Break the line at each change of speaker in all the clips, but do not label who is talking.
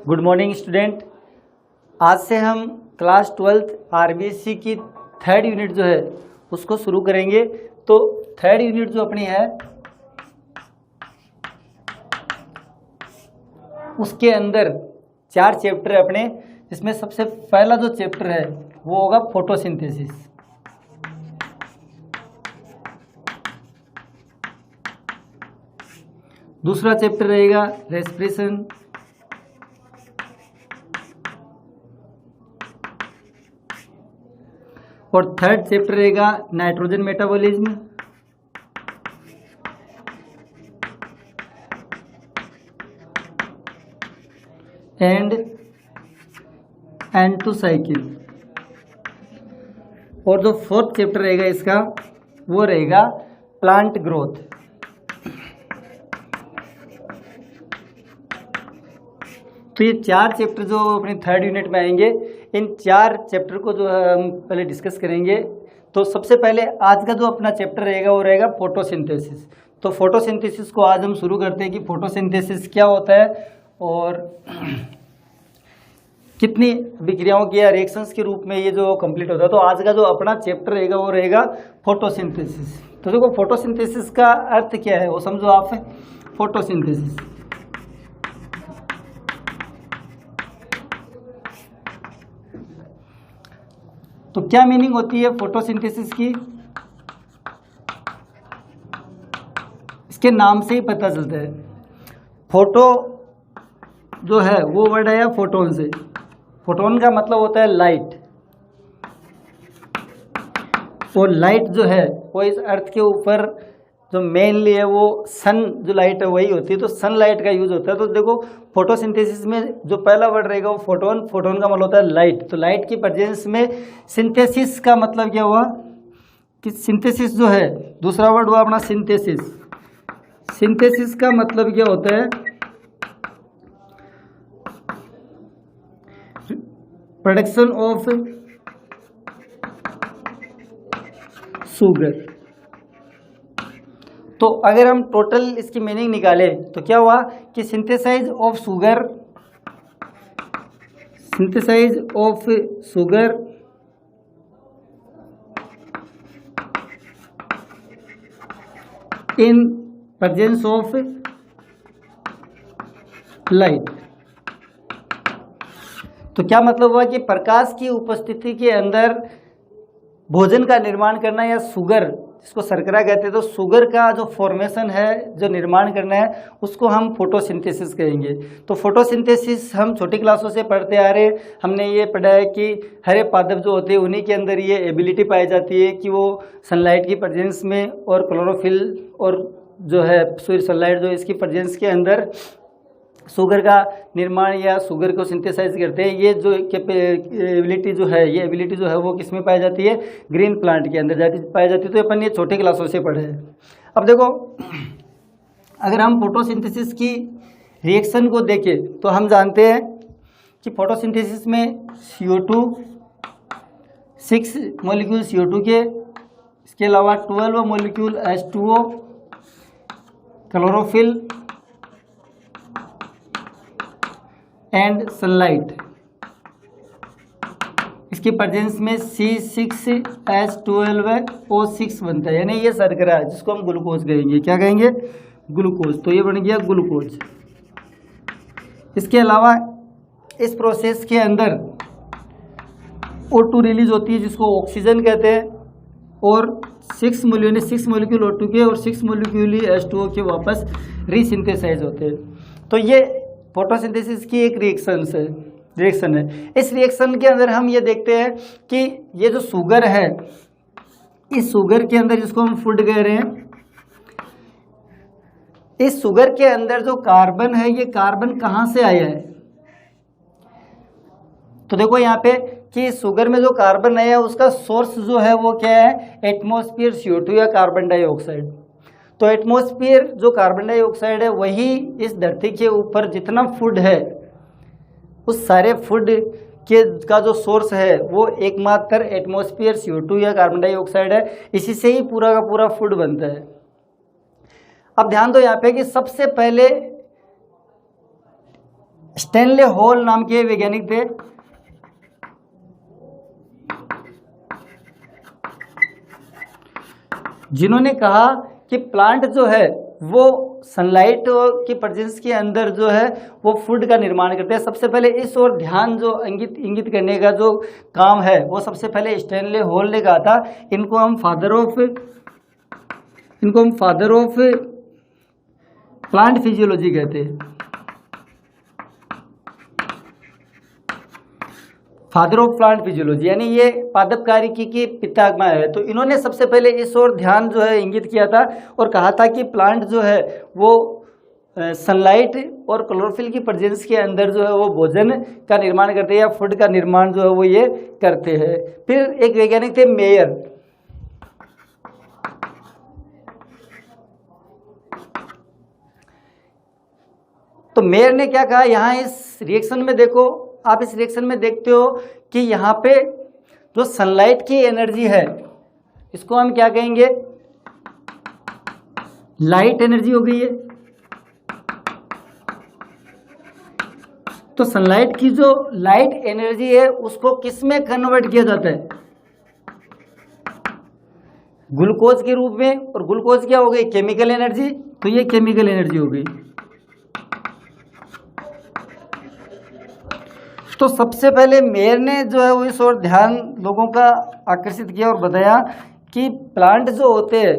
Good morning student. आज से हम क्लास 12th आरबीएससी की थर्ड यूनिट जो है उसको शुरू करेंगे। तो थर्ड यूनिट जो अपनी है उसके अंदर 4 चैप्टर है अपने, जिसमें सबसे पहला जो चैप्टर है वो होगा फोटोसिंथेसिस। दूसरा चैप्टर रहेगा रेस्पिरेशन। और थर्ड चैप्टर रहेगा नाइट्रोजन मेटाबॉलिज्म। एंड एंटो साइकिल। और जो फोर्थ चैप्टर रहेगा इसका वो रहेगा प्लांट ग्रोथ। तो ये 4 चैप्टर जो अपनी थर्ड यूनिट में आएंगे, इन 4 चैप्टर को जो है हम पहले डिस्कस करेंगे। तो सबसे पहले आज का जो अपना चैप्टर रहेगा वो रहेगा फोटोसिंथेसिस। तो फोटोसिंथेसिस को आज हम शुरू करते हैं कि फोटोसिंथेसिस क्या होता है और कितनी विक्रियाओं की या रिएक्शंस के रूप में ये जो कंप्लीट होता है। तो आज का जो अपना चैप्टर रहेगा वो रहेगा फोटोसिंथेसिस। तो देखो फोटोसिंथेसिस का अर्थ क्या है वो समझो आप। फोटोसिंथेसिस तो क्या मीनिंग होती है फोटोसिंथेसिस की, इसके नाम से ही पता चलता है। फोटो जो है वो वर्ड आया फोटोन से। फोटोन का मतलब होता है लाइट, और लाइट जो है वो इस अर्थ के ऊपर जो मेनली है वो सन जो लाइट है वही होती है। तो सन लाइट का यूज होता है। तो देखो फोटोसिंथेसिस में जो पहला वर्ड रहेगा वो फोटोन। फोटोन का मतलब होता है लाइट। तो लाइट की प्रेजेंस में सिंथेसिस का मतलब क्या हुआ कि सिंथेसिस जो है, दूसरा वर्ड हुआ अपना सिंथेसिस। सिंथेसिस का मतलब क्या होता है, प्रोडक्शन ऑफ शुगर। तो अगर हम टोटल इसकी मीनिंग निकालें तो क्या हुआ कि synthesise of sugar, synthesise of sugar in presence of light. तो क्या मतलब हुआ कि प्रकाश की उपस्थिति के अंदर भोजन का निर्माण करना, या शुगर जिसको शर्करा कहते हैं, तो शुगर का जो फॉर्मेशन है, जो निर्माण करना है, उसको हम फोटोसिंथेसिस कहेंगे। तो फोटोसिंथेसिस हम छोटी क्लासों से पढ़ते आ रहे हैं। हमने ये पढ़ा है कि हरे पादप जो होते हैं उन्हीं के अंदर ये एबिलिटी पाई जाती है कि वो सनलाइट की प्रेजेंस में और क्लोरोफिल और जो है सूर्य सनलाइट जो इसकी प्रेजेंस के अंदर शुगर का निर्माण या शुगर को सिंथेसाइज करते हैं। ये जो एबिलिटी जो है, ये एबिलिटी जो है वो किस में पाई जाती है, ग्रीन प्लांट के अंदर पाई जाती है। तो अपन ये छोटे क्लासों से पढ़े हैं। अब देखो अगर हम फोटोसिंथेसिस की रिएक्शन को देखें तो हम जानते हैं कि फोटोसिंथेसिस में CO2 6 मॉलिक्यूल CO2 के, इसके अलावा 12 molecule H2O, chlorophyll and sunlight, इसकी प्रेजेंस में C6H12O6 बनता है, यानी ये शर्करा है जिसको हम ग्लूकोज कहेंगे। क्या कहेंगे, ग्लूकोज। तो ये बन गया ग्लूकोज। इसके अलावा इस प्रोसेस के अंदर O2 रिलीज होती है जिसको ऑक्सीजन कहते हैं, और 6 मॉलिक्यूल O2 के और 6 मॉलिक्यूल H2O के वापस रीसिंथेसाइज होते हैं। तो ये फोटोसिंथेसिस की एक रिएक्शन है। इस रिएक्शन के अंदर हम ये देखते हैं कि ये जो शुगर है, इस शुगर के अंदर जिसको हम फूड कह रहे हैं, इस शुगर के अंदर जो कार्बन है, ये कार्बन कहाँ से आया है। तो देखो यहाँ पे कि शुगर में जो कार्बन आया है उसका सोर्स जो है वो क्या है, एटमॉस्फेयर CO2 या कार्बन डाइऑक्साइड। तो एटमॉस्फेयर जो कार्बन डाइऑक्साइड है वही इस धरती के ऊपर जितना फूड है उस सारे फूड के का जो सोर्स है वो एकमात्र एटमॉस्फेयर CO2 या कार्बन डाइऑक्साइड है। इसी से ही पूरा का पूरा फूड बनता है। अब ध्यान दो यहाँ पे कि सबसे पहले स्टैनले हॉल नाम के वैज्ञानिक थे। जिन्होंने कहा कि प्लांट जो है वो सनलाइट की प्रेजेंस के अंदर जो है वो फूड का निर्माण करते हैं। सबसे पहले इस ओर ध्यान जो इंगित करने का जो काम है वो सबसे पहले स्टैनले हॉल ने कहा था। इनको हम फादर ऑफ प्लांट फिजियोलॉजी कहते हैं, फादर ऑफ प्लांट फिजियोलॉजी, यानी ये पादप कार्यकी के पितामह है। तो इन्होंने सबसे पहले इस ओर ध्यान जो है इंगित किया था और कहा था कि प्लांट जो है वो सनलाइट और क्लोरोफिल की प्रेजेंस के अंदर जो है वो भोजन का निर्माण करते हैं या फूड का निर्माण जो है वो ये करते हैं। फिर एक वैज्ञानिक थे मेयर। तो मेयर ने क्या कहा, यहाँ इस रिएक्शन में देखो, आप इस रिएक्शन में देखते हो कि यहाँ पे जो सनलाइट की एनर्जी है इसको हम क्या कहेंगे, लाइट एनर्जी हो गई है। तो सनलाइट की जो लाइट एनर्जी है उसको किस में कन्वर्ट किया जाता है, ग्लूकोज के रूप में। और ग्लूकोज क्या हो गई, केमिकल एनर्जी। तो ये केमिकल एनर्जी हो गई। तो सबसे पहले मेयर ने जो है वो इस ओर ध्यान लोगों का आकर्षित किया और बताया कि प्लांट जो होते हैं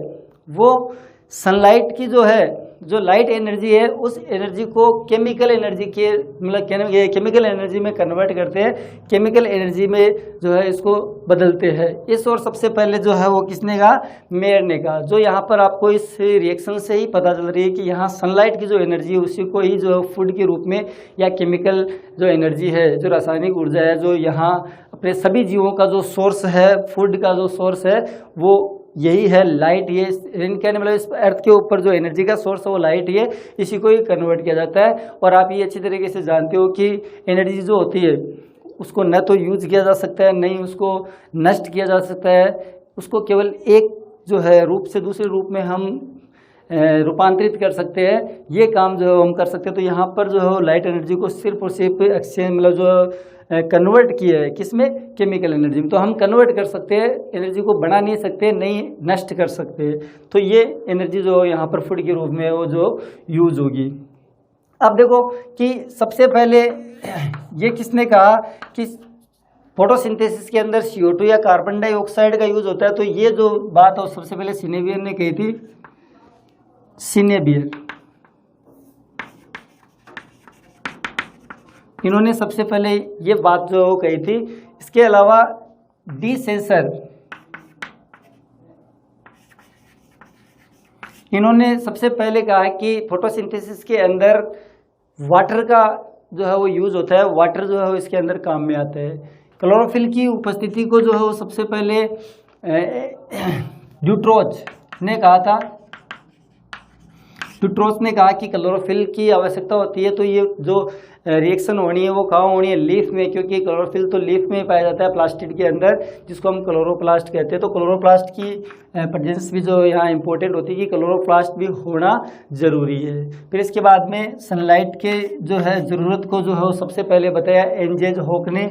वो सनलाइट की जो है जो लाइट एनर्जी है उस एनर्जी को केमिकल एनर्जी के मतलब केमिकल एनर्जी में कन्वर्ट करते हैं, केमिकल एनर्जी में जो है इसको बदलते हैं। इस और सबसे पहले जो है वो किसने कहा, मेयर ने कहा। जो यहाँ पर आपको इस रिएक्शन से ही पता चल रही है कि यहाँ सनलाइट की जो एनर्जी है उसी को ही जो फूड के रूप में या केमिकल जो एनर्जी है, जो रासायनिक ऊर्जा है, जो यहाँ अपने सभी जीवों का जो सोर्स है, फूड का जो सोर्स है वो यही है, लाइट। ये कहने मतलब इस अर्थ के ऊपर जो एनर्जी का सोर्स है वो लाइट ही है, इसी को ही कन्वर्ट किया जाता है। और आप ये अच्छी तरीके से जानते हो कि एनर्जी जो होती है उसको न तो यूज किया जा सकता है, नहीं उसको नष्ट किया जा सकता है, उसको केवल एक जो है रूप से दूसरे रूप में हम रूपांतरित कर सकते हैं, ये काम जो हम कर सकते हैं। तो यहाँ पर जो है लाइट एनर्जी को सिर्फ और सिर्फ एक्सचेंज मतलब जो कन्वर्ट किया है किसमें, केमिकल एनर्जी में। तो हम कन्वर्ट कर सकते हैं, एनर्जी को बढ़ा नहीं सकते, नहीं नष्ट कर सकते। तो ये एनर्जी जो यहाँ पर फूड के रूप में वो जो यूज होगी। अब देखो कि सबसे पहले ये किसने कहा कि फोटोसिंथेसिस के अंदर CO2 या कार्बन डाइऑक्साइड का यूज होता है। तो ये जो बात है सबसे पहले सिनेबियर ने कही थी, सिनेबियर। इन्होंने सबसे पहले ये बात जो कही थी। इसके अलावा डी सेंसर, इन्होंने सबसे पहले कहा कि फोटोसिंथेसिस के अंदर वाटर का जो है वो यूज होता है, वाटर जो है वो इसके अंदर काम में आता है। क्लोरोफिल की उपस्थिति को जो है वो सबसे पहले ड्यूट्रोज ने कहा था। ड्यूट्रोज ने कहा कि क्लोरोफिल की आवश्यकता होती है। तो ये जो रिएक्शन होनी है वो कहाँ होनी है, लीफ में, क्योंकि क्लोरोफिल तो लीफ में पाया जाता है प्लास्टिड के अंदर, जिसको हम क्लोरोप्लास्ट कहते हैं। तो क्लोरोप्लास्ट की प्रेजेंस भी जो यहाँ इंपॉर्टेंट होती है कि क्लोरोप्लास्ट भी होना ज़रूरी है। फिर इसके बाद में सनलाइट के जो है ज़रूरत को जो है वो सबसे पहले बताया एनजेज हॉक ने।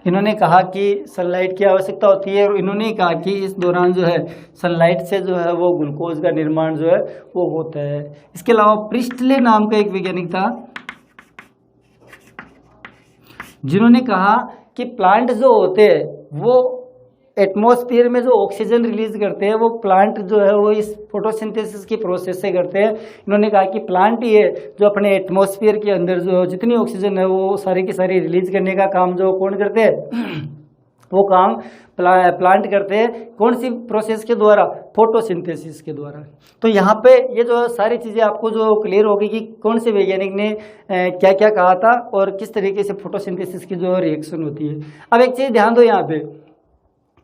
इन्होंने कहा कि सनलाइट की आवश्यकता होती है और इन्होंने कहा कि इस दौरान जो है सनलाइट से जो है वो ग्लूकोज का निर्माण जो है वो होता है। इसके अलावा प्रिस्टले नाम का एक वैज्ञानिक था जिन्होंने कहा कि प्लांट जो होते हैं वो एटमॉस्फेयर में जो ऑक्सीजन रिलीज करते हैं वो प्लांट जो है वो इस फोटोसिंथेसिस की प्रोसेस से करते हैं। इन्होंने कहा कि प्लांट ही है जो अपने एटमॉस्फेयर के अंदर जो जितनी ऑक्सीजन है वो सारी की सारी रिलीज करने का काम जो कौन करते हैं, वो काम प्लांट करते हैं। कौन सी प्रोसेस के द्वारा, फोटोसिंथेसिस के द्वारा। तो यहाँ पे ये जो सारी चीज़ें आपको जो क्लियर होगी कि कौन से वैज्ञानिक ने क्या क्या कहा था और किस तरीके से फोटोसिंथेसिस की जो रिएक्शन होती है। अब एक चीज़ ध्यान दो यहाँ पे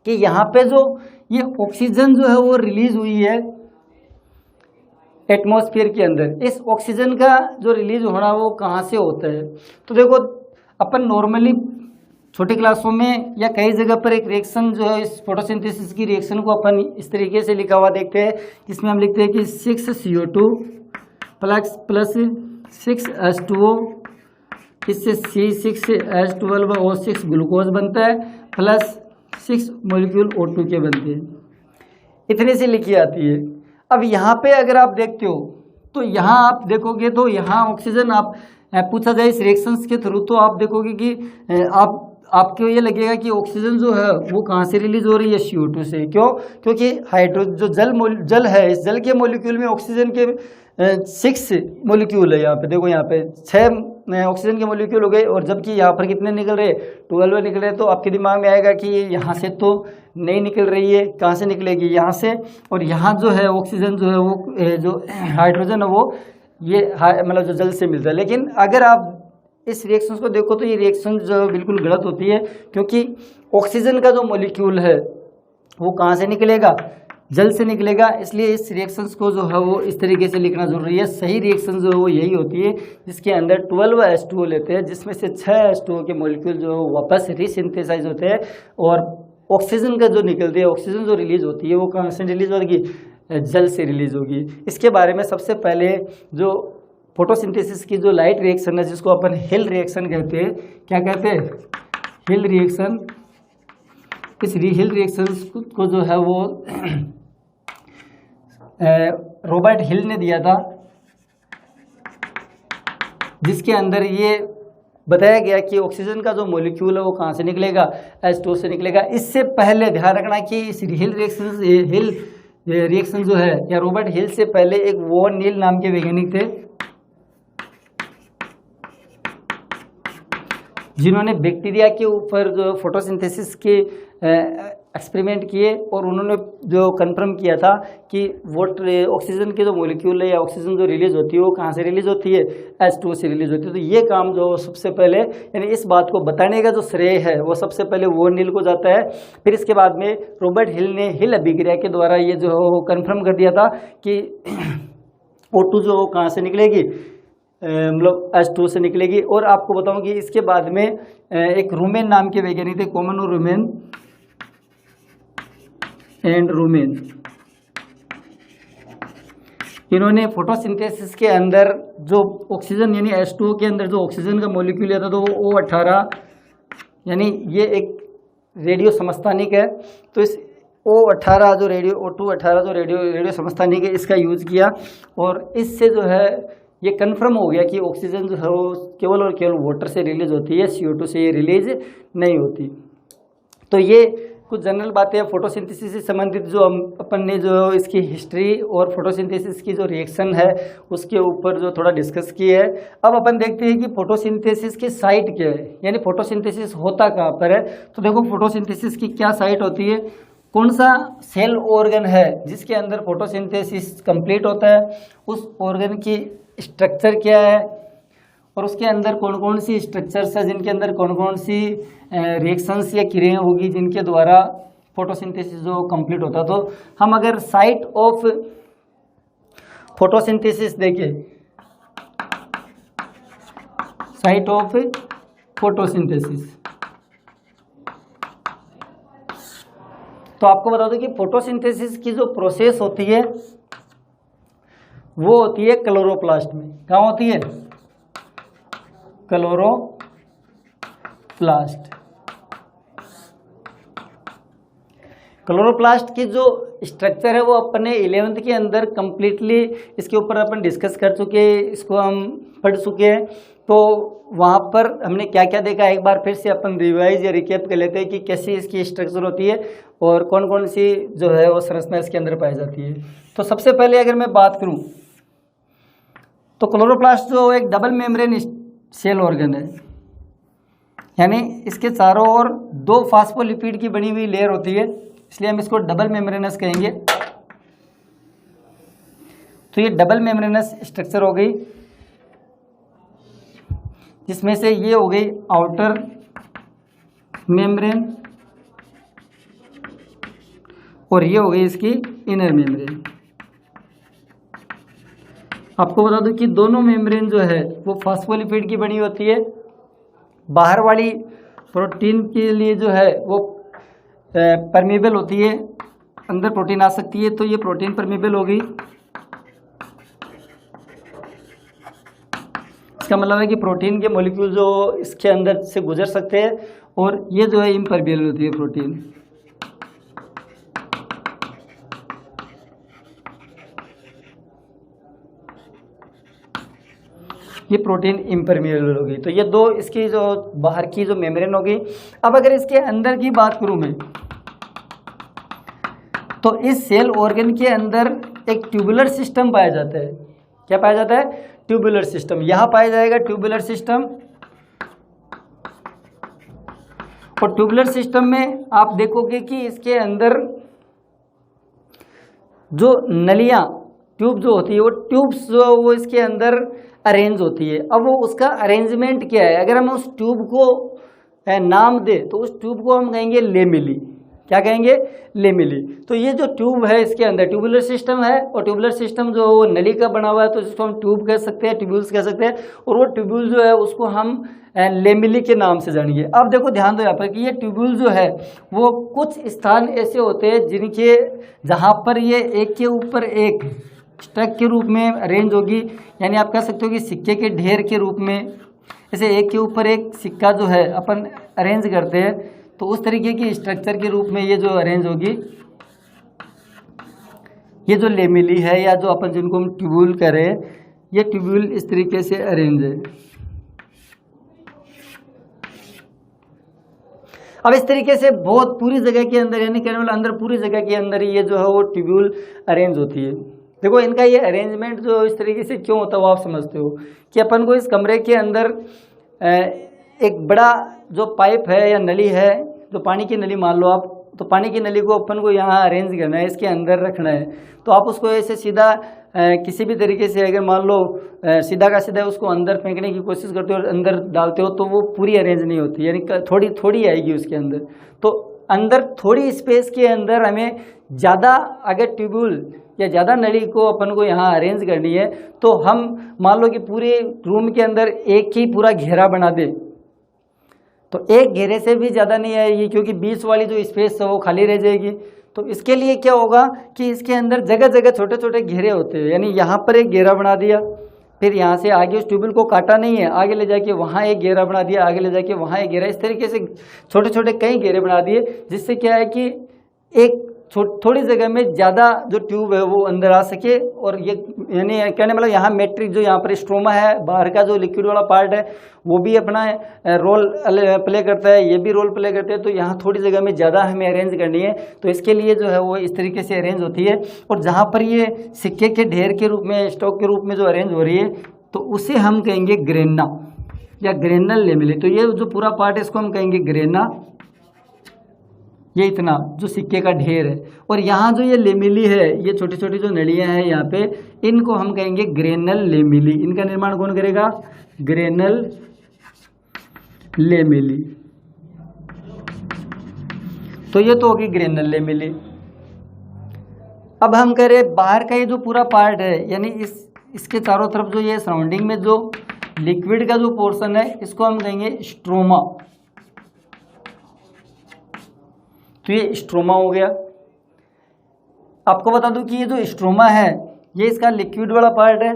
कि यहाँ पे जो ये ऑक्सीजन जो है वो रिलीज हुई है एटमॉस्फेयर के अंदर, इस ऑक्सीजन का जो रिलीज होना वो कहाँ से होता है। तो देखो अपन नॉर्मली छोटी क्लासों में या कई जगह पर एक रिएक्शन जो है इस फोटोसिंथेसिस की रिएक्शन को अपन इस तरीके से लिखा हुआ देखते हैं, जिसमें हम लिखते हैं कि 6CO2 प्लस 6H2O, इससे C6H12O6 ग्लूकोज बनता है, प्लस 6 मॉलिक्यूल O2 के बनते हैं। इतनी सी लिखी आती है। अब यहाँ पे अगर आप देखते हो तो यहाँ आप देखोगे तो यहाँ ऑक्सीजन आप पूछा जाए इस रिएक्शंस के थ्रू, तो आप देखोगे कि आपको ये लगेगा कि ऑक्सीजन जो है वो कहाँ से रिलीज हो रही है, CO2 से। क्यों? क्योंकि हाइड्रो जो जल है, इस जल के मॉलिक्यूल में ऑक्सीजन के 6 मॉलिक्यूल है। यहाँ पे देखो, यहाँ पे 6 ऑक्सीजन के मॉलिक्यूल हो गए, और जबकि यहाँ पर कितने निकल रहे, 12 निकल रहे। तो आपके दिमाग में आएगा कि ये यहाँ से तो नहीं निकल रही है, कहाँ से निकलेगी, यहाँ से। और यहाँ जो है ऑक्सीजन जो है वो जो हाइड्रोजन है वो ये मतलब जो जल से मिलता है। लेकिन अगर आप इस रिएक्शन को देखो तो ये रिएक्शन जो बिल्कुल गलत होती है, क्योंकि ऑक्सीजन का जो मॉलिक्यूल है वो कहाँ से निकलेगा, जल से निकलेगा। इसलिए इस रिएक्शंस को जो है वो इस तरीके से लिखना जरूरी है। सही रिएक्शन जो है वो यही होती है जिसके अंदर 12H2O लेते हैं, जिसमें से 6H2O के मॉलिक्यूल जो वापस रीसिंथेसाइज होते हैं, और ऑक्सीजन का जो निकलती है, ऑक्सीजन जो रिलीज होती है वो कहाँ से रिलीज होगी, जल से रिलीज होगी। इसके बारे में सबसे पहले जो फोटोसिंथेसिस की जो लाइट रिएक्शन है, जिसको अपन हिल रिएक्शन कहते हैं, क्या कहते हैं, हिल रिएक्शन। इस हिल रिएक्शन को जो है वो रॉबर्ट हिल ने दिया था, जिसके अंदर ये बताया गया कि ऑक्सीजन का जो मॉलिक्यूल है वो कहाँ से निकलेगा, H2O से निकलेगा। इससे पहले ध्यान रखना कि इस हिल रिएक्शन जो है, या रॉबर्ट हिल से पहले एक वॉन नील नाम के वैज्ञानिक थे, जिन्होंने बैक्टीरिया के ऊपर जो फोटोसिंथेसिस के एक्सपेरिमेंट किए, और उन्होंने जो कंफर्म किया था कि ऑक्सीजन के जो मॉलिक्यूल है या ऑक्सीजन जो रिलीज होती है वो कहाँ से रिलीज होती है, H2O से रिलीज होती है। तो ये काम जो सबसे पहले, यानी इस बात को बताने का जो श्रेय है वो सबसे पहले वॉन नील को जाता है। फिर इसके बाद में रॉबर्ट हिल ने हिल अभिक्रिया के द्वारा ये जो है वो कन्फर्म कर दिया था कि O2 जो कहाँ से निकलेगी, मतलब H2O से निकलेगी। और आपको बताऊं कि इसके बाद में एक रूमेन नाम के वैज्ञानिक थे, कॉमन रूमेन एंड रूमेन। इन्होंने फोटोसिंथेसिस के अंदर जो ऑक्सीजन यानी H2O के अंदर जो ऑक्सीजन का मॉलिक्यूल था तो वो O18, यानी ये एक रेडियो समस्थानिक है। तो इस O18 जो O218 जो रेडियो समस्थानिक है, इसका यूज किया, और इससे जो है ये कंफर्म हो गया कि ऑक्सीजन जो है वो केवल और केवल वाटर से रिलीज होती है, CO2 से ये रिलीज नहीं होती। तो ये कुछ जनरल बातें हैं फोटोसिंथेसिस से संबंधित, जो हम अपन ने जो इसकी हिस्ट्री और फोटोसिंथेसिस की जो रिएक्शन है उसके ऊपर जो थोड़ा डिस्कस की है। अब अपन देखते हैं कि फोटोसिंथेसिस की साइट क्या है, यानी फोटोसिंथेसिस होता कहाँ पर है। तो देखो, फोटोसिंथेसिस की क्या साइट होती है, कौन सा सेल ऑर्गन है जिसके अंदर फोटोसिंथेसिस कंप्लीट होता है, उस ऑर्गन की स्ट्रक्चर क्या है, और उसके अंदर कौन कौन सी स्ट्रक्चर्स है, जिनके अंदर कौन कौन सी रिएक्शंस या क्रियाएं होगी जिनके द्वारा फोटोसिंथेसिस जो कंप्लीट होता। तो हम अगर साइट ऑफ फोटोसिंथेसिस देखें, साइट ऑफ फोटोसिंथेसिस, तो आपको बता दो कि फोटोसिंथेसिस की जो प्रोसेस होती है वो होती है क्लोरोप्लास्ट में। कहाँ होती है, क्लोरोप्लास्ट। क्लोरोप्लास्ट की जो स्ट्रक्चर है वो अपने 11th के अंदर कंप्लीटली इसके ऊपर अपन डिस्कस कर चुके हैं, इसको हम पढ़ चुके हैं। तो वहाँ पर हमने क्या क्या देखा, एक बार फिर से अपन रिवाइज या रिकैप कर लेते हैं कि कैसी इसकी स्ट्रक्चर होती है और कौन कौन सी जो है वो संरचना इसके अंदर पाई जाती है। तो सबसे पहले अगर मैं बात करूँ तो क्लोरोप्लास्ट जो एक डबल मेम्ब्रेन सेल ऑर्गन है, यानी इसके चारों ओर 2 फास्फोलिपिड की बनी हुई लेयर होती है, इसलिए हम इसको डबल मेम्ब्रेनस कहेंगे। तो ये डबल मेम्ब्रेनस स्ट्रक्चर हो गई, जिसमें से ये हो गई आउटर मेम्ब्रेन और ये हो गई इसकी इनर मेम्ब्रेन। आपको बता दूं कि दोनों मेम्ब्रेन जो है वो फास्फोलिपिड की बनी होती है। बाहर वाली प्रोटीन के लिए जो है वो परमेबल होती है, अंदर प्रोटीन आ सकती है, तो ये प्रोटीन परमेबल होगी। इसका मतलब है कि प्रोटीन के मॉलिक्यूल जो इसके अंदर से गुजर सकते हैं, और ये जो है इम्परमेबल होती है प्रोटीन। ये प्रोटीन इम्परमेबल होगी। तो ये दो इसकी जो बाहर की जो मेम्ब्रेन होगी। अब अगर इसके अंदर की बात करूं मैं, तो इस सेल ऑर्गन के अंदर एक ट्यूबुलर सिस्टम पाया जाता है। क्या पाया जाता है? Tubular system. यहां पाया जाएगा ट्यूबुलर सिस्टम, और ट्यूबुलर सिस्टम में आप देखोगे कि इसके अंदर जो नलियां, ट्यूब जो होती है, वो ट्यूब्स जो वो इसके अंदर अरेंज होती है। अब वो उसका अरेंजमेंट क्या है? अगर हम उस ट्यूब को नाम दे तो उस ट्यूब को हम कहेंगे लेमिली। क्या कहेंगे? लेमिली। तो ये जो ट्यूब है इसके अंदर ट्यूबुलर सिस्टम है, और ट्यूबुलर सिस्टम जो वो नली का बना हुआ है, तो जिसको हम ट्यूब कह सकते हैं, ट्यूब्यूल्स कह सकते हैं, और वो ट्यूब्यूल जो है उसको हम लेमिली के नाम से जानेंगे। अब देखो ध्यान दो यहाँ पर कि ये ट्यूब्यूल जो है वो कुछ स्थान ऐसे होते हैं जिनके जहाँ पर ये एक के ऊपर एक स्टैक के रूप में अरेंज होगी, यानी आप कह सकते हो कि सिक्के के ढेर के रूप में, ऐसे एक के ऊपर एक सिक्का जो है अपन अरेंज करते हैं, तो उस तरीके की स्ट्रक्चर के रूप में ये जो अरेंज होगी, ये जो लेमिली है, या जो अपन जिनको हम ट्यूब्यूल कह रहे हैं, ये ट्यूब्यूल इस तरीके से अरेंज है। अब इस तरीके से बहुत पूरी जगह के अंदर, यानी कहने वाला अंदर पूरी जगह के अंदर ये जो है वो ट्यूब्यूल अरेंज होती है। देखो इनका ये अरेंजमेंट जो इस तरीके से क्यों होता है वो आप समझते हो कि अपन को इस कमरे के अंदर एक बड़ा जो पाइप है या नली है, जो पानी की नली मान लो आप, तो पानी की नली को अपन को यहाँ अरेंज करना है, इसके अंदर रखना है। तो आप उसको ऐसे सीधा किसी भी तरीके से अगर मान लो सीधा का सीधा उसको अंदर फेंकने की कोशिश करते हो और अंदर डालते हो, तो वो पूरी अरेंज नहीं होती, यानी थोड़ी थोड़ी आएगी उसके अंदर। तो अंदर थोड़ी स्पेस के अंदर हमें ज़्यादा अगर ट्यूब्यूल या ज़्यादा नली को अपन को यहाँ अरेंज करनी है, तो हम मान लो कि पूरे रूम के अंदर एक ही पूरा घेरा बना दे, तो एक घेरे से भी ज़्यादा नहीं आएगी, क्योंकि बीच वाली जो स्पेस है वो खाली रह जाएगी। तो इसके लिए क्या होगा कि इसके अंदर जगह जगह छोटे छोटे घेरे होते हैं, यानी यहाँ पर एक घेरा बना दिया, फिर यहाँ से आगे उस ट्यूबवेल को काटा नहीं है, आगे ले जाके वहाँ एक घेरा बना दिया, आगे ले जाके वहाँ एक घेरा, इस तरीके से छोटे छोटे कई घेरे बना दिए, जिससे क्या है कि एक थोड़ी जगह में ज़्यादा जो ट्यूब है वो अंदर आ सके। और ये यानी कहने मतलब यहाँ मैट्रिक्स जो यहाँ पर स्ट्रोमा है, बाहर का जो लिक्विड वाला पार्ट है, वो भी अपना रोल प्ले करता है, ये भी रोल प्ले करते हैं। तो यहाँ थोड़ी जगह में ज़्यादा हमें अरेंज करनी है, तो इसके लिए जो है वो इस तरीके से अरेंज होती है। और जहाँ पर ये सिक्के के ढेर के रूप में, स्टॉक के रूप में जो अरेंज हो रही है, तो उसे हम कहेंगे ग्रेना या ग्रेनल लेमिली। तो ये जो पूरा पार्ट है इसको हम कहेंगे ग्रेना, ये इतना जो सिक्के का ढेर है। और यहाँ जो ये लेमिली है, ये छोटी छोटी जो नलियाँ हैं यहाँ पे, इनको हम कहेंगे ग्रेनल लेमिली। इनका निर्माण कौन करेगा? Granal lamellae. तो ये तो होगी ग्रेनल लेमिली। अब हम कह रहे बाहर का ये जो पूरा पार्ट है, यानी इसके चारों तरफ जो ये सराउंडिंग में जो लिक्विड का जो पोर्शन है, इसको हम कहेंगे स्ट्रोमा। तो ये स्ट्रोमा हो गया। आपको बता दूं कि ये जो स्ट्रोमा है, ये इसका लिक्विड वाला पार्ट है,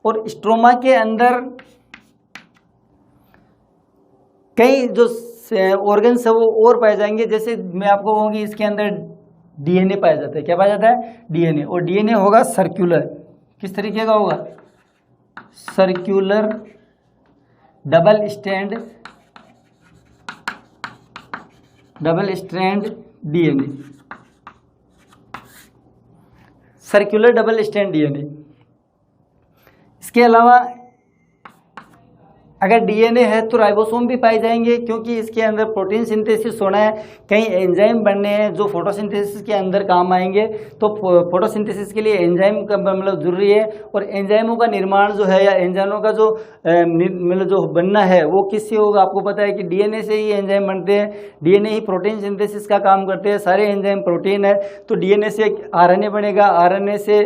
और स्ट्रोमा के अंदर कई जो ऑर्गन्स है वो और पाए जाएंगे। जैसे मैं आपको कहूँगी इसके अंदर डीएनए पाया जाता है। क्या पाया जाता है? डीएनए। और डीएनए होगा सर्कुलर। किस तरीके का होगा? Circular double strand DNA. Circular double strand DNA. इसके अलावा अगर डीएनए है तो राइबोसोम भी पाए जाएंगे, क्योंकि इसके अंदर प्रोटीन सिंथेसिस होना है, कई एंजाइम बनने हैं जो फोटोसिंथेसिस के अंदर काम आएंगे। तो फोटोसिंथेसिस के लिए एंजाइम का मतलब जरूरी है। और एंजाइमों का निर्माण जो है, या एंजाइमों का जो मतलब जो बनना है, वो किससे होगा? आपको पता है कि डीएनए से ही एंजाइम बनते हैं, डीएनए ही प्रोटीन सिंथेसिस का काम करते हैं, सारे एंजाइम प्रोटीन है। तो डीएनए से आरएनए बनेगा, आरएनए से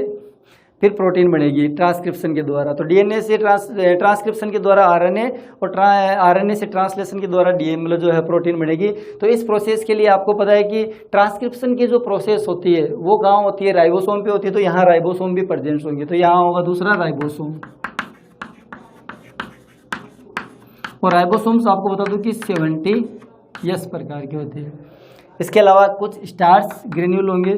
फिर प्रोटीन बनेगी ट्रांसक्रिप्शन के द्वारा। तो डीएनए से ट्रांसक्रिप्शन के द्वारा आरएनए और आरएनए से ट्रांसलेशन के द्वारा डीएनए मतलब जो है प्रोटीन बनेगी। तो इस प्रोसेस के लिए आपको पता है कि ट्रांसक्रिप्शन की जो प्रोसेस होती है वो कहाँ होती है, राइबोसोम पे होती है। तो यहाँ राइबोसोम भी प्रेजेंट होंगे, तो यहाँ होगा दूसरा राइबोसोम। और राइबोसोम्स आपको बता दूं कि 70S प्रकार के होते हैं। इसके अलावा कुछ स्टार्च ग्रेन्यूल होंगे,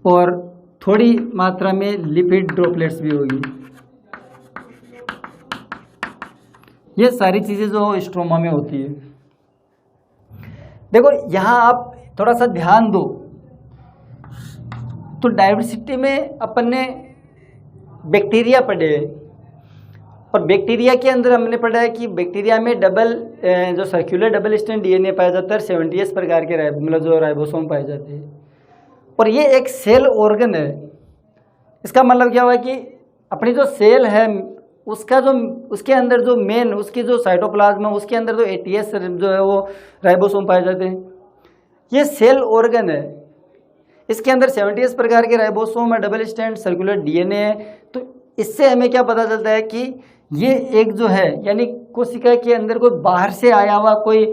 और थोड़ी मात्रा में लिपिड ड्रॉपलेट्स भी होगी। ये सारी चीज़ें जो स्ट्रोमा में होती है। देखो यहाँ आप थोड़ा सा ध्यान दो, तो डाइवर्सिटी में अपन ने बैक्टीरिया पढ़े हैं, और बैक्टीरिया के अंदर हमने पढ़ा है कि बैक्टीरिया में जो सर्कुलर डबल स्ट्रैंड डीएनए पाया जाता है, 70S प्रकार के मतलब जो राइबोसोम पाए जाते हैं। और ये एक सेल ऑर्गन है। इसका मतलब क्या हुआ कि अपनी जो सेल है उसके अंदर जो मेन उसकी जो साइटोप्लाज्म है उसके अंदर जो 80S जो है वो राइबोसोम पाए जाते हैं। ये सेल ऑर्गन है, इसके अंदर 70S प्रकार के राइबोसोम है, डबल स्ट्रैंड सर्कुलर डीएनए है। तो इससे हमें क्या पता चलता है कि ये एक जो है यानी कोशिका के अंदर कोई बाहर से आया हुआ कोई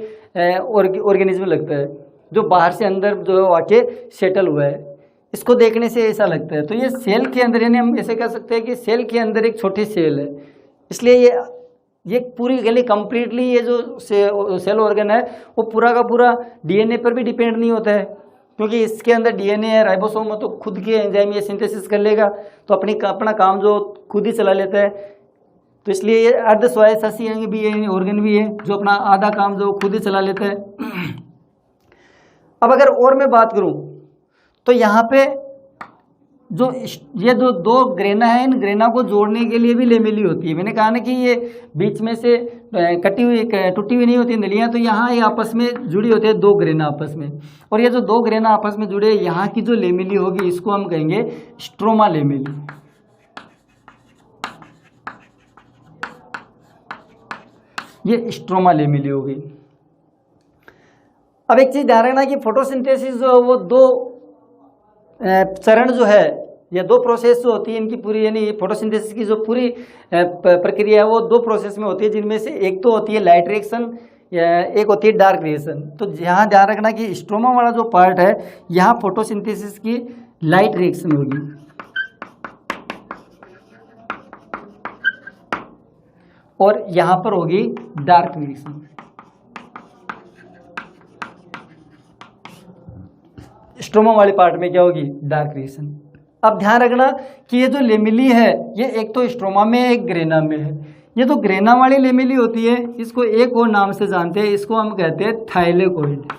ऑर्गेनिज्म लगता है, जो बाहर से अंदर जो है आके सेटल हुआ है। इसको देखने से ऐसा लगता है। तो ये सेल के अंदर, यानी हम ऐसे कह सकते हैं कि सेल के अंदर एक छोटी सेल है, इसलिए ये पूरी गली कंप्लीटली ये जो सेल ऑर्गन है वो पूरा का पूरा डीएनए पर भी डिपेंड नहीं होता है, क्योंकि इसके अंदर डीएनए है, राइबोसोम है, तो खुद के एंजाइम ये सिंथेसिस कर लेगा, तो अपना काम जो खुद ही चला लेता है। तो इसलिए ये अर्धस्वायत्त अंग भी है, ऑर्गन भी है जो अपना आधा काम जो खुद ही चला लेता है। अब अगर और मैं बात करूं तो यहाँ पे जो ये दो ग्रेना है, इन ग्रेना को जोड़ने के लिए भी लेमेली होती है। मैंने कहा ना कि ये बीच में से टूटी हुई नहीं होती नलियाँ, तो यहाँ ये आपस में जुड़ी होती है, दो ग्रेना आपस में। और ये जो दो ग्रेना आपस में जुड़े, यहाँ की जो लेमेली होगी इसको हम कहेंगे स्ट्रोमा लेमेली। ये स्ट्रोमा लेमेली होगी। अब एक चीज ध्यान रखना कि फोटोसिंथेसिस जो वो दो चरण जो है या दो प्रोसेस जो होती है इनकी पूरी, यानी फोटोसिंथेसिस की जो पूरी प्रक्रिया है वो दो प्रोसेस में होती है, जिनमें से एक तो होती है लाइट रिएक्शन या एक होती है डार्क रिएक्शन। तो यहाँ ध्यान रखना कि स्ट्रोमा वाला जो पार्ट है यहाँ फोटोसिंथेसिस की लाइट रिएक्शन होगी, और यहाँ पर होगी डार्क रिएक्शन। स्ट्रोमा वाले पार्ट में क्या होगी, डार्क रिएक्शन। अब ध्यान रखना कि ये जो लेमेली है ये एक तो स्ट्रोमा में एक ग्रेना में है। ये तो ग्रेना वाली लेमेली होती है, इसको एक और नाम से जानते हैं, इसको हम कहते हैं थाइलेकोइड।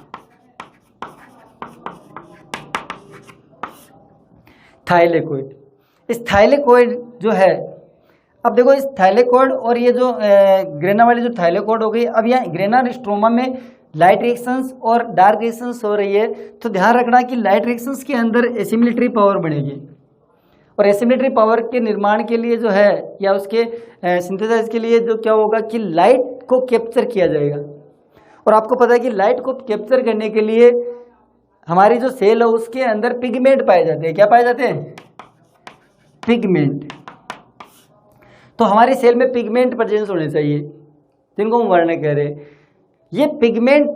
थाइलेकोइड, इस थाइलेकोइड जो है, अब देखो इस थाइलेकोइड और ये जो ग्रेना वाली जो थाइलेकोइड हो गई, अब यहाँ ग्रेना स्ट्रोमा में लाइट रिएक्शंस और डार्क रिएक्शंस हो रही है। तो ध्यान रखना कि लाइट रिएक्शंस के अंदर एसिमिलेटरी पावर बनेगी, और एसिमिलेटरी पावर के निर्माण के लिए जो है या उसके सिंथेसाइज के लिए जो क्या होगा कि लाइट को कैप्चर किया जाएगा। और आपको पता है कि लाइट को कैप्चर करने के लिए हमारी जो सेल है उसके अंदर पिगमेंट पाए जाते हैं। क्या पाए जाते हैं, पिगमेंट। तो हमारी सेल में पिगमेंट प्रेजेंस होने चाहिए, जिनको हम वर्ण कह रहे हैं। ये पिगमेंट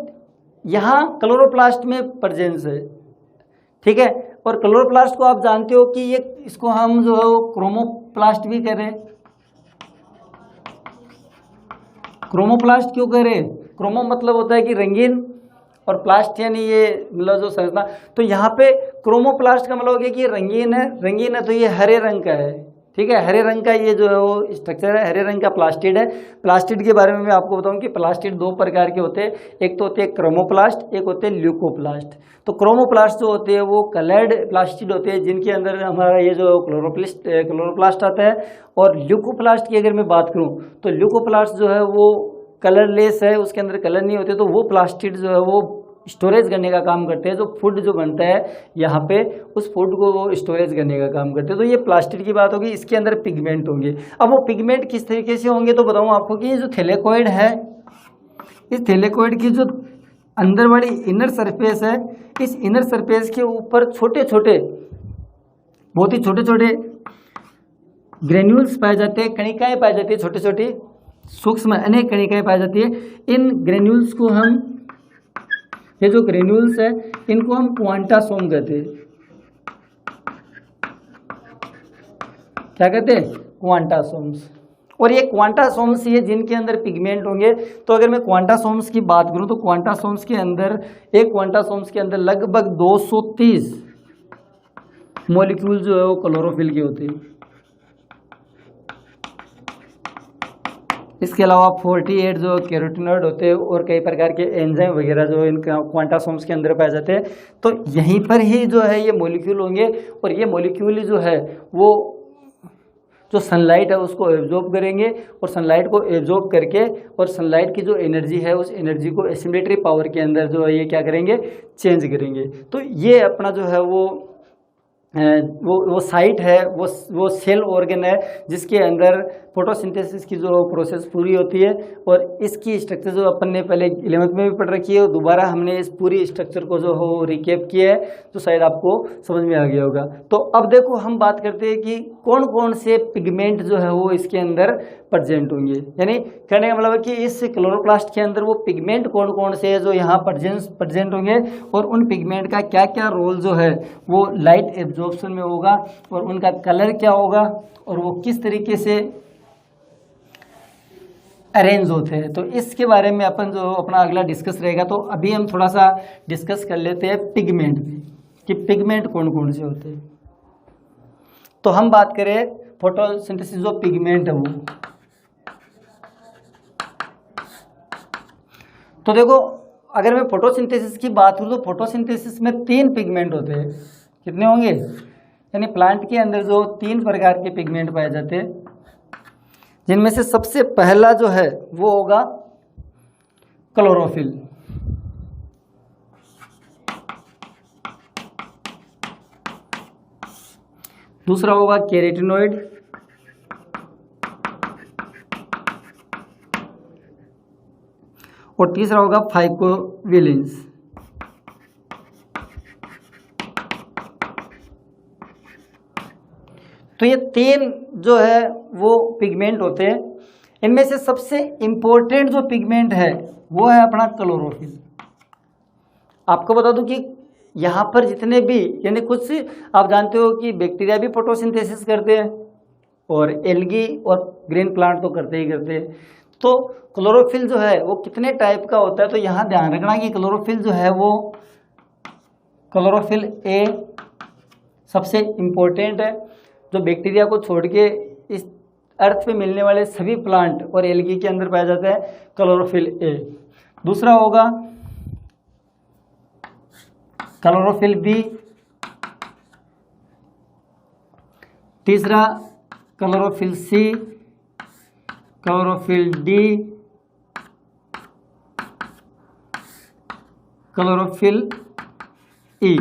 यहाँ क्लोरोप्लास्ट में प्रेजेंस है, ठीक है। और क्लोरोप्लास्ट को आप जानते हो कि ये इसको हम जो है वो क्रोमोप्लास्ट भी कह रहे हैं। क्रोमोप्लास्ट क्यों कह रहे हैं, क्रोमो मतलब होता है कि रंगीन, और प्लास्ट यानी ये मतलब जो संरचना। तो यहाँ पे क्रोमोप्लास्ट का मतलब हो गया कि ये रंगीन है, तो ये हरे रंग का है, ठीक है। हरे रंग का ये जो है वो स्ट्रक्चर है, हरे रंग का प्लास्टिड है। प्लास्टिड के बारे में मैं आपको बताऊं कि प्लास्टिड दो प्रकार के होते हैं, एक तो होते हैं क्रोमोप्लास्ट, एक होते हैं ल्यूकोप्लास्ट। तो क्रोमोप्लास्ट जो होते हैं वो कलर्ड प्लास्टिड होते हैं, जिनके अंदर हमारा ये जो क्लोरोप्लास्ट आता है। और ल्यूकोप्लास्ट की अगर मैं बात करूँ तो ल्यूकोप्लास्ट जो है वो कलरलेस है, उसके अंदर कलर नहीं होते। तो वो प्लास्टिड जो है वो स्टोरेज करने का काम करते हैं, जो फूड जो बनता है यहाँ पे उस फूड को वो स्टोरेज करने का काम करते हैं। तो ये प्लास्टिड की बात होगी, इसके अंदर पिगमेंट होंगे। अब वो पिगमेंट किस तरीके से होंगे तो बताऊँ आपको कि ये जो थैलेकोइड है, इस थैलेकोइड की जो अंदर वाली इनर सरफेस है, इस इनर सरफेस के ऊपर छोटे छोटे, बहुत ही छोटे छोटे ग्रेन्यूल्स पाए जाते हैं, कणिकाएं पाई जाती है, छोटी छोटी सूक्ष्म अनेक कणिकाएं पाई जाती है। इन ग्रेन्यूल्स को हम, ये जो ग्रेन्यूल्स है इनको हम क्वांटासोम कहते हैं। क्या कहते हैं? क्वांटासोम्स। और ये क्वांटासोम्स ही है जिनके अंदर पिगमेंट होंगे। तो अगर मैं क्वांटासोम्स की बात करूं तो क्वांटासोम्स के अंदर, एक क्वांटासोम्स के अंदर लगभग 230 मॉलिक्यूल जो है वो क्लोरोफिल के होते हैं। इसके अलावा 48 जो कैरोटिनॉइड होते हैं और कई प्रकार के एंजाइम वगैरह जो इन क्वांटासोम्स के अंदर पाए जाते हैं। तो यहीं पर ही जो है ये मॉलिक्यूल होंगे और ये मॉलिक्यूल जो है वो जो सनलाइट है उसको एब्जॉर्ब करेंगे और सनलाइट को एब्जॉर्ब करके और सनलाइट की जो एनर्जी है उस एनर्जी को एसिमिलेटरी पावर के अंदर जो है ये क्या करेंगे? चेंज करेंगे। तो ये अपना जो है वो साइट है, वो सेल ऑर्गन है जिसके अंदर फोटोसिंथेसिस की जो प्रोसेस पूरी होती है। और इसकी स्ट्रक्चर जो अपन ने पहले 11th में भी पढ़ रखी है, दोबारा हमने इस पूरी स्ट्रक्चर को जो हो रिकैप किया है, तो शायद आपको समझ में आ गया होगा। तो अब देखो हम बात करते हैं कि कौन कौन से पिगमेंट जो है वो इसके अंदर प्रेजेंट होंगे। यानी कहने का मतलब है कि इस क्लोरोप्लास्ट के अंदर वो पिगमेंट कौन कौन से है जो यहाँ प्रेजेंट होंगे और उन पिगमेंट का क्या क्या रोल जो है वो लाइट एब्जॉर्प्शन में होगा और उनका कलर क्या होगा और वो किस तरीके से अरेंज होते हैं। तो इसके बारे में अपन जो अपना अगला डिस्कस रहेगा। तो अभी हम थोड़ा सा डिस्कस कर लेते हैं पिगमेंट में कि पिगमेंट कौन कौन से होते हैं। तो हम बात करें फोटोसिंथेसिस जो पिगमेंट है वो, तो देखो अगर मैं फोटोसिंथेसिस की बात करूँ तो फोटोसिंथेसिस में 3 पिगमेंट होते हैं। कितने होंगे? यानी प्लांट के अंदर जो 3 प्रकार के पिगमेंट पाए जाते हैं, जिनमें से सबसे पहला जो है वो होगा क्लोरोफिल। दूसरा होगा कैरोटिनॉइड, और तीसरा होगा फाइकोविलेंस। तो ये 3 जो है वो पिगमेंट होते हैं। इनमें से सबसे इम्पोर्टेंट जो पिगमेंट है वो है अपना क्लोरोफिल। आपको बता दूं कि यहाँ पर जितने भी, यानी कुछ आप जानते हो कि बैक्टीरिया भी फोटोसिंथेसिस करते हैं और एल्गी और ग्रीन प्लांट तो करते ही करते हैं। तो क्लोरोफिल जो है वो कितने टाइप का होता है, तो यहाँ ध्यान रखना कि क्लोरोफिल जो है वो क्लोरोफिल ए सबसे इम्पोर्टेंट है, जो बैक्टीरिया को छोड़ के इस अर्थ पे मिलने वाले सभी प्लांट और एल्गी के अंदर पाया जाता है क्लोरोफिल ए। दूसरा होगा क्लोरोफिल बी, तीसरा chlorophyll C, chlorophyll D, chlorophyll E.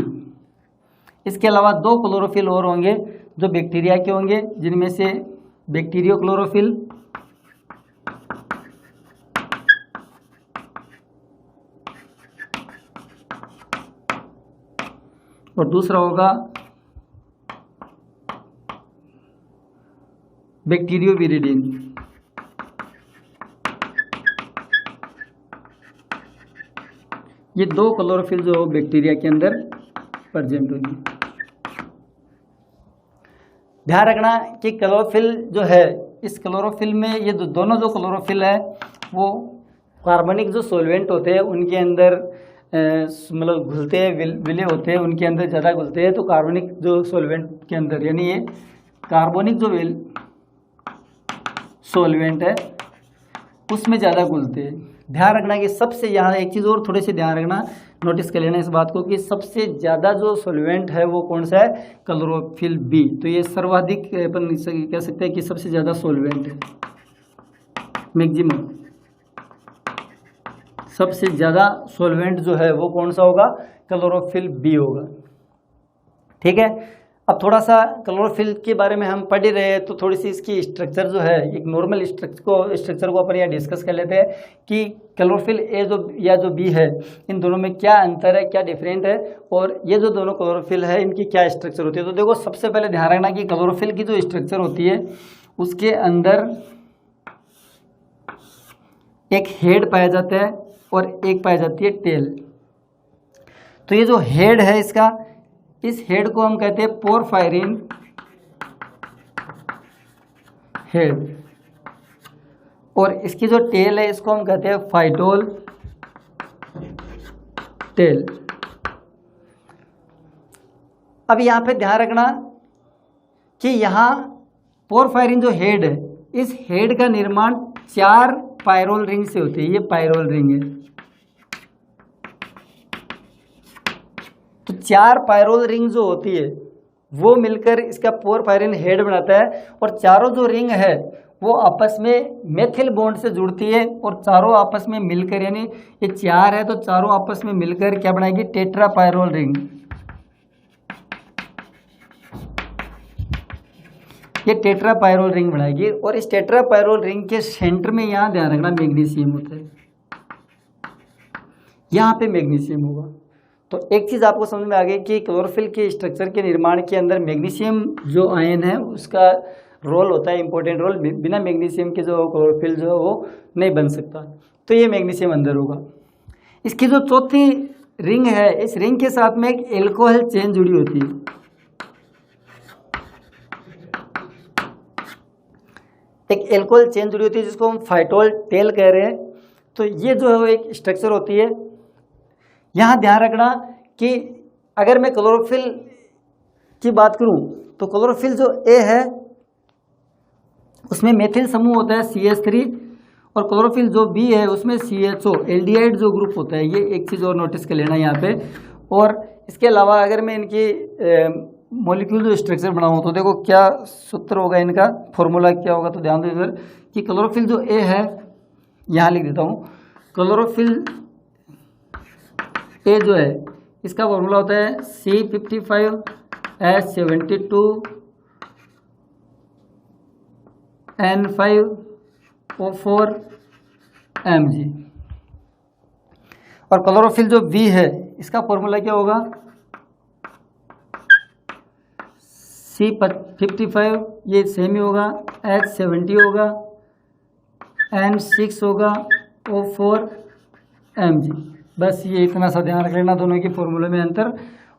इसके अलावा 2 क्लोरोफिल और होंगे जो बैक्टीरिया के होंगे, जिनमें से बैक्टीरियो क्लोरोफिल और दूसरा होगा बैक्टीरियोविरिडिन। ये 2 क्लोरोफिल जो बैक्टीरिया के अंदर प्रेजेंट होगी। ध्यान रखना कि क्लोरोफिल जो है, इस क्लोरोफिल में ये दोनों जो क्लोरोफिल है वो कार्बनिक जो सॉल्वेंट होते हैं उनके अंदर मतलब घुलते हैं, विले होते हैं, उनके अंदर ज़्यादा घुलते हैं। तो कार्बनिक जो सॉल्वेंट के अंदर, यानी ये कार्बनिक जो सॉल्वेंट है उसमें ज़्यादा घुलते हैं। ध्यान रखना कि सबसे, यहाँ एक चीज़ और थोड़ी सी ध्यान रखना, नोटिस कर लेना इस बात को कि सबसे ज़्यादा जो सॉल्वेंट है वो कौन सा है? Chlorophyll B. तो ये सर्वाधिक अपन कह सकते हैं कि सबसे ज़्यादा सॉल्वेंट है, मैक्सिमम सबसे ज़्यादा सॉल्वेंट जो है वो कौन सा होगा? क्लोरोफिल बी होगा। ठीक है। अब थोड़ा सा क्लोरोफिल के बारे में हम पढ़ ही रहे हैं, तो थोड़ी सी इसकी स्ट्रक्चर जो है, एक नॉर्मल स्ट्रक्चर को अपन यहाँ डिस्कस कर लेते हैं कि क्लोरोफिल ए जो या जो बी है, इन दोनों में क्या अंतर है, क्या डिफरेंट है, और ये जो दोनों क्लोरोफिल है इनकी क्या स्ट्रक्चर होती है। तो देखो, सबसे पहले ध्यान रखना कि क्लोरोफिल की जो स्ट्रक्चर होती है उसके अंदर एक हेड पाया जाता है और एक पाई जाती है टेल। तो ये जो हेड है इसका, इस हेड को हम कहते हैं पोरफायरिन हेड, और इसकी जो टेल है इसको हम कहते हैं फाइटोल टेल। अब यहाँ पे ध्यान रखना कि यहाँ पोरफायरिन जो हेड है, इस हेड का निर्माण 4 पायरोल रिंग से होती है। ये पायरोल रिंग है, तो 4 पायरोल रिंग जो होती है वो मिलकर इसका पोरफायरिन हेड बनाता है, और चारों जो रिंग है वो आपस में मेथिल बॉन्ड से जुड़ती है, और चारों आपस में मिलकर, यानी ये 4 है तो चारों आपस में मिलकर क्या बनाएगी, टेट्रा पायरोल रिंग। ये टेट्रा पायरोल रिंग बनाएगी, और इस टेट्रा पायरोल रिंग के सेंटर में यहाँ ध्यान रखना मैग्नीशियम होता है, यहाँ पे मैग्नीशियम होगा। तो एक चीज़ आपको समझ में आ गई कि क्लोरोफिल के स्ट्रक्चर के निर्माण के अंदर मैग्नीशियम जो आयन है उसका रोल होता है, इंपॉर्टेंट रोल। बिना मैग्नीशियम के जो क्लोरोफिल जो है वो नहीं बन सकता, तो ये मैग्नीशियम अंदर होगा। इसकी जो चौथी रिंग है, इस रिंग के साथ में एक एल्कोहल चेन जुड़ी होती है। एक एल्कोहल चेन जुड़ी होती है जिसको हम फाइटोल टेल कह रहे हैं। तो ये जो है वो एक स्ट्रक्चर होती है। यहाँ ध्यान रखना कि अगर मैं क्लोरोफिल की बात करूं तो क्लोरोफिल जो ए है उसमें मेथिल समूह होता है CH3, और क्लोरोफिल जो बी है उसमें CHO एल्डिहाइड जो ग्रुप होता है। ये एक चीज़ और नोटिस कर लेना यहाँ पे। और इसके अलावा अगर मैं इनकी मॉलिक्यूल जो स्ट्रक्चर बनाऊँ तो देखो क्या सूत्र होगा, इनका फॉर्मूला क्या होगा। तो ध्यान दो इधर कि क्लोरोफिल जो ए है, यहाँ लिख देता हूँ, क्लोरोफिल ए जो है इसका फॉर्मूला होता है C55H72N5O4 Mg। और क्लोरोफिल जो बी है इसका फॉर्मूला क्या होगा, C55, ये सेम ही होगा, H70 होगा, N6 होगा, O4 Mg। बस ये इतना सा ध्यान रख लेना, दोनों के फॉर्मूले में अंतर,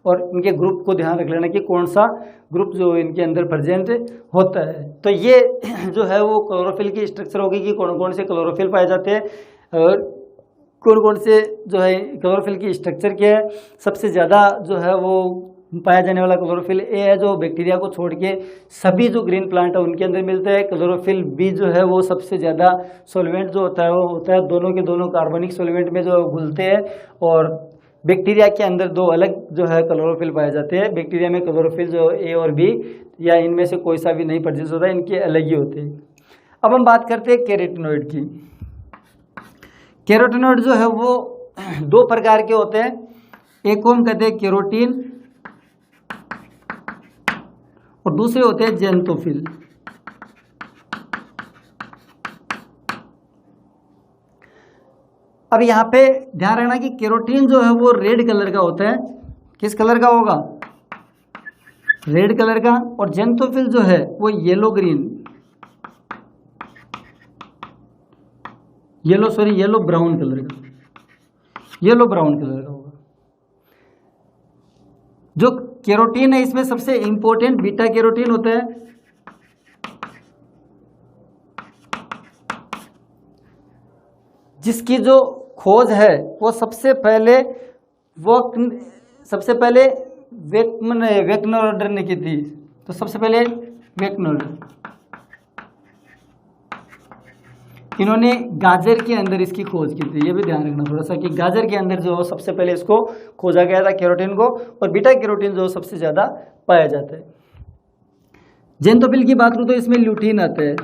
और इनके ग्रुप को ध्यान रख लेना कि कौन सा ग्रुप जो इनके अंदर प्रेजेंट होता है। तो ये जो है वो क्लोरोफिल की स्ट्रक्चर होगी कि कौन कौन से क्लोरोफिल पाए जाते हैं और कौन कौन से जो है क्लोरोफिल की स्ट्रक्चर क्या है। सबसे ज़्यादा जो है वो पाया जाने वाला क्लोरोफिल ए है, जो बैक्टीरिया को छोड़ के सभी जो ग्रीन प्लांट है उनके अंदर मिलता है। क्लोरोफिल बी जो है वो सबसे ज़्यादा सॉल्वेंट जो होता है वो होता है दोनों के दोनों कार्बनिक सॉल्वेंट में जो घुलते हैं, और बैक्टीरिया के अंदर 2 अलग जो है क्लोरोफिल पाए जाते हैं। बैक्टीरिया में क्लोरोफिल जो ए और बी या इनमें से कोई सा भी नहीं प्रोड्यूस होता है, इनके अलग ही होते हैं। अब हम बात करते हैं कैरोटीनॉइड की। कैरोटीनॉइड जो है वो 2 प्रकार के होते हैं, एक को हम कहते हैं कैरोटीन और दूसरे होते हैं ज़ैंथोफिल। अब यहाँ पे ध्यान रखना कि कैरोटीन जो है वो रेड कलर का होता है। किस कलर का होगा, रेड कलर का। और ज़ैंथोफिल जो है वो येलो ब्राउन कलर का, येलो ब्राउन कलर का होगा। जो कैरोटीन है इसमें सबसे इंपॉर्टेंट बीटा कैरोटीन होता है, जिसकी जो खोज है वो सबसे पहले वेकनोर्डर ने की थी। तो सबसे पहले वेकनोर्डर, इन्होंने गाजर के अंदर इसकी खोज की थी। ये भी ध्यान रखना थोड़ा सा कि गाजर के अंदर जो सबसे पहले इसको खोजा गया था कैरोटीन को, और बीटा कैरोटीन जो सबसे ज़्यादा पाया जाता है। ज़ैंथोफिल की बात करूँ तो इसमें ल्यूटीन आता है,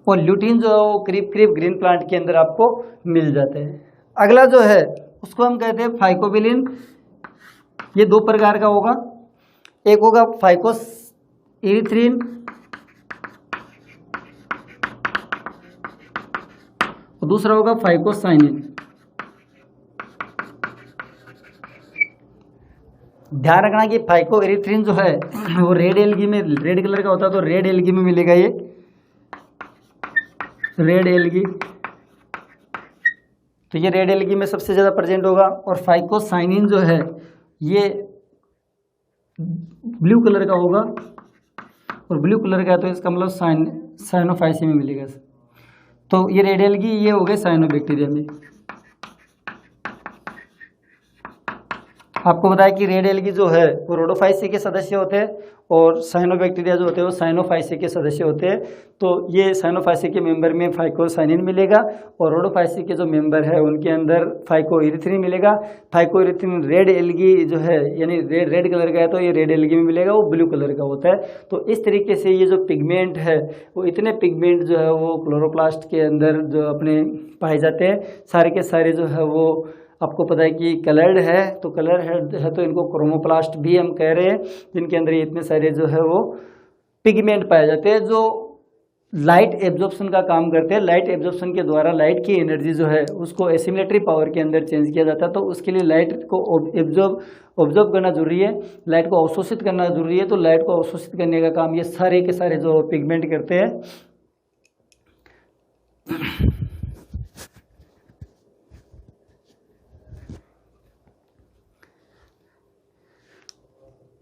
और ल्यूटीन जो है वो करीब करीब ग्रीन प्लांट के अंदर आपको मिल जाते हैं। अगला जो है उसको हम कहते हैं फाइकोबिलिन। ये 2 प्रकार का होगा, एक होगा फाइकोस इरिथ्रिन और दूसरा होगा फाइकोसाइनिन। ध्यान रखना कि फाइको इरिथ्रिन जो है वो रेड एल्गी में, रेड कलर का होता है, तो रेड एल्गी में मिलेगा ये रेड एल्गी, तो ये रेड एल्गी में सबसे ज़्यादा प्रेजेंट होगा। और फाइकोसाइनिन जो है ये ब्लू कलर का होगा, और ब्लू कलर का है तो इसका मतलब साइनोफाइसी में मिलेगा। तो ये रेड एल्गी ये हो गए साइनोबैक्टीरिया में। आपको बताया कि रेड एल्गी जो है वो रोडोफाइसी के सदस्य होते हैं और साइनोबैक्टीरिया जो होते हैं वो साइनोफाइसी के सदस्य होते हैं। तो ये साइनोफाइसी के मेंबर में फाइकोसाइनिन मिलेगा और रोडोफाइसी के जो मेंबर है उनके अंदर फाइकोइरिथ्रिन मिलेगा। फाइकोइरिथ्रिन रेड एल्गी जो है यानी रेड कलर का है तो ये रेड एल्गी में मिलेगा, वो ब्लू कलर का होता है। तो इस तरीके से ये जो पिगमेंट है वो इतने पिगमेंट जो है वो क्लोरोप्लास्ट के अंदर जो अपने पाए जाते हैं, सारे के सारे जो है वो आपको पता है कि कलर्ड है, तो कलर है तो इनको क्रोमोप्लास्ट भी हम कह रहे हैं, जिनके अंदर इतने सारे जो है वो पिगमेंट पाए जाते हैं जो लाइट एब्जॉर्प्शन का काम करते हैं। लाइट एब्जॉर्प्शन के द्वारा लाइट की एनर्जी जो है उसको एसिमिलेटरी पावर के अंदर चेंज किया जाता है। तो उसके लिए लाइट को ऑब्जॉर्ब करना जरूरी है, लाइट को अवशोषित करना जरूरी है। तो लाइट को अवशोषित करने का काम ये सारे के सारे जो पिगमेंट करते हैं।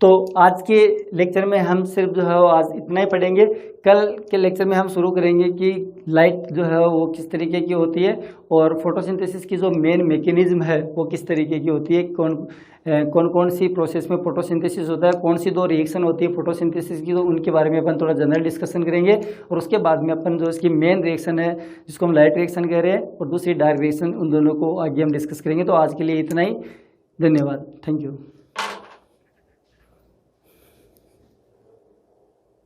तो आज के लेक्चर में हम सिर्फ जो है वो आज इतना ही पढ़ेंगे। कल के लेक्चर में हम शुरू करेंगे कि लाइट जो है वो किस तरीके की होती है और फोटोसिंथेसिस की जो मेन मैकेनिज्म है वो किस तरीके की होती है, कौन कौन सी प्रोसेस में फोटोसिंथेसिस होता है, कौन सी दो रिएक्शन होती है फोटोसिंथेसिस की, तो उनके बारे में अपन थोड़ा जनरल डिस्कशन करेंगे। और उसके बाद में अपन जो इसकी मेन रिएक्शन है जिसको हम लाइट रिएक्शन कह रहे हैं और दूसरी डार्क रिएक्शन, उन दोनों को आगे हम डिस्कस करेंगे। तो आज के लिए इतना ही, धन्यवाद, थैंक यू।